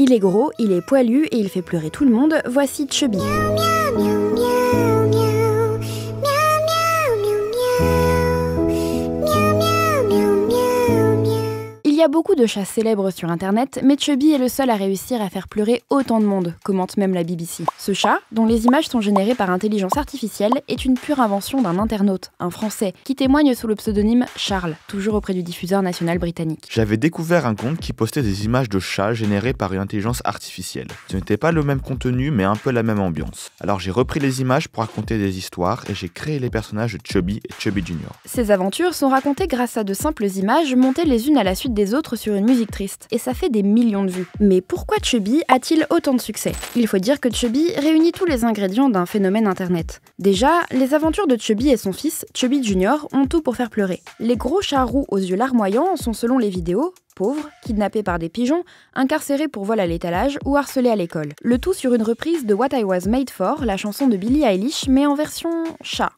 Il est gros, il est poilu et il fait pleurer tout le monde, voici Chubby. Il y a beaucoup de chats célèbres sur internet, mais Chubby est le seul à réussir à faire pleurer autant de monde, commente même la BBC. Ce chat, dont les images sont générées par intelligence artificielle, est une pure invention d'un internaute, un Français, qui témoigne sous le pseudonyme Charles, toujours auprès du diffuseur national britannique. J'avais découvert un compte qui postait des images de chats générées par une intelligence artificielle. Ce n'était pas le même contenu, mais un peu la même ambiance. Alors j'ai repris les images pour raconter des histoires et j'ai créé les personnages de Chubby et Chubby Junior. Ces aventures sont racontées grâce à de simples images montées les unes à la suite des autres sur une musique triste, et ça fait des millions de vues. Mais pourquoi Chubby a-t-il autant de succès? Il faut dire que Chubby réunit tous les ingrédients d'un phénomène internet. Déjà, les aventures de Chubby et son fils, Chubby Junior, ont tout pour faire pleurer. Les gros chats roux aux yeux larmoyants sont, selon les vidéos, pauvres, kidnappés par des pigeons, incarcérés pour vol à l'étalage ou harcelés à l'école. Le tout sur une reprise de What I Was Made For, la chanson de Billie Eilish, mais en version chat.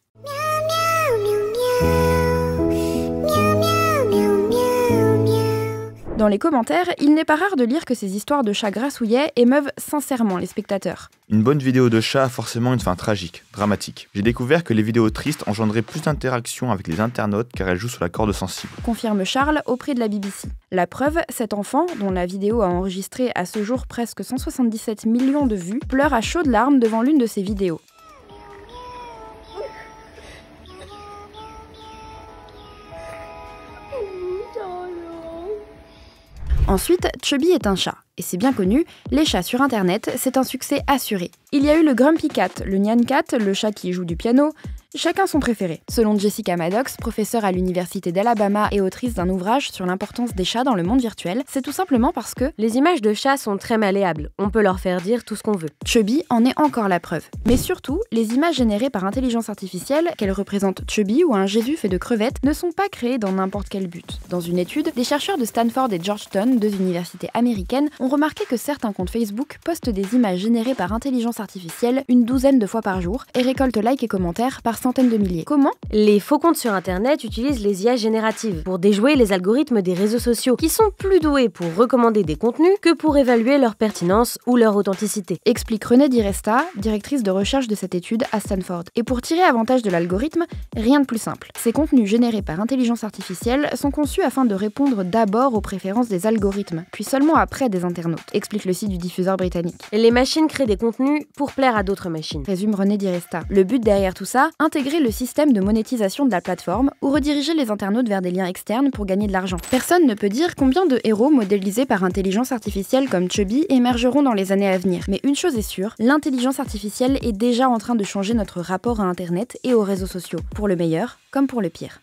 Dans les commentaires, il n'est pas rare de lire que ces histoires de chats grassouillets émeuvent sincèrement les spectateurs. Une bonne vidéo de chat a forcément une fin tragique, dramatique. J'ai découvert que les vidéos tristes engendraient plus d'interaction avec les internautes car elles jouent sur la corde sensible. Confirme Charles auprès de la BBC. La preuve, cet enfant, dont la vidéo a enregistré à ce jour presque 177 millions de vues, pleure à chaudes larmes devant l'une de ses vidéos. Ensuite, Chubby est un chat. Et c'est bien connu, les chats sur internet, c'est un succès assuré. Il y a eu le Grumpy Cat, le Nyan Cat, le chat qui joue du piano, chacun son préféré. Selon Jessica Maddox, professeure à l'université d'Alabama et autrice d'un ouvrage sur l'importance des chats dans le monde virtuel, c'est tout simplement parce que les images de chats sont très malléables, on peut leur faire dire tout ce qu'on veut. Chubby en est encore la preuve. Mais surtout, les images générées par intelligence artificielle, qu'elles représentent Chubby ou un Jésus fait de crevettes, ne sont pas créées dans n'importe quel but. Dans une étude, des chercheurs de Stanford et Georgetown, deux universités américaines, ont remarqué que certains comptes Facebook postent des images générées par intelligence artificielle une douzaine de fois par jour et récoltent likes et commentaires par centaines de milliers. Comment? Les faux comptes sur internet utilisent les IA génératives pour déjouer les algorithmes des réseaux sociaux qui sont plus doués pour recommander des contenus que pour évaluer leur pertinence ou leur authenticité. Explique Renée Diresta, directrice de recherche de cette étude à Stanford. Et pour tirer avantage de l'algorithme, rien de plus simple. Ces contenus générés par intelligence artificielle sont conçus afin de répondre d'abord aux préférences des algorithmes, puis seulement après des internautes, explique le site du diffuseur britannique. Les machines créent des contenus pour plaire à d'autres machines, résume Renée Diresta. Le but derrière tout ça, intégrer le système de monétisation de la plateforme ou rediriger les internautes vers des liens externes pour gagner de l'argent. Personne ne peut dire combien de héros modélisés par intelligence artificielle comme Chubby émergeront dans les années à venir. Mais une chose est sûre, l'intelligence artificielle est déjà en train de changer notre rapport à Internet et aux réseaux sociaux, pour le meilleur comme pour le pire.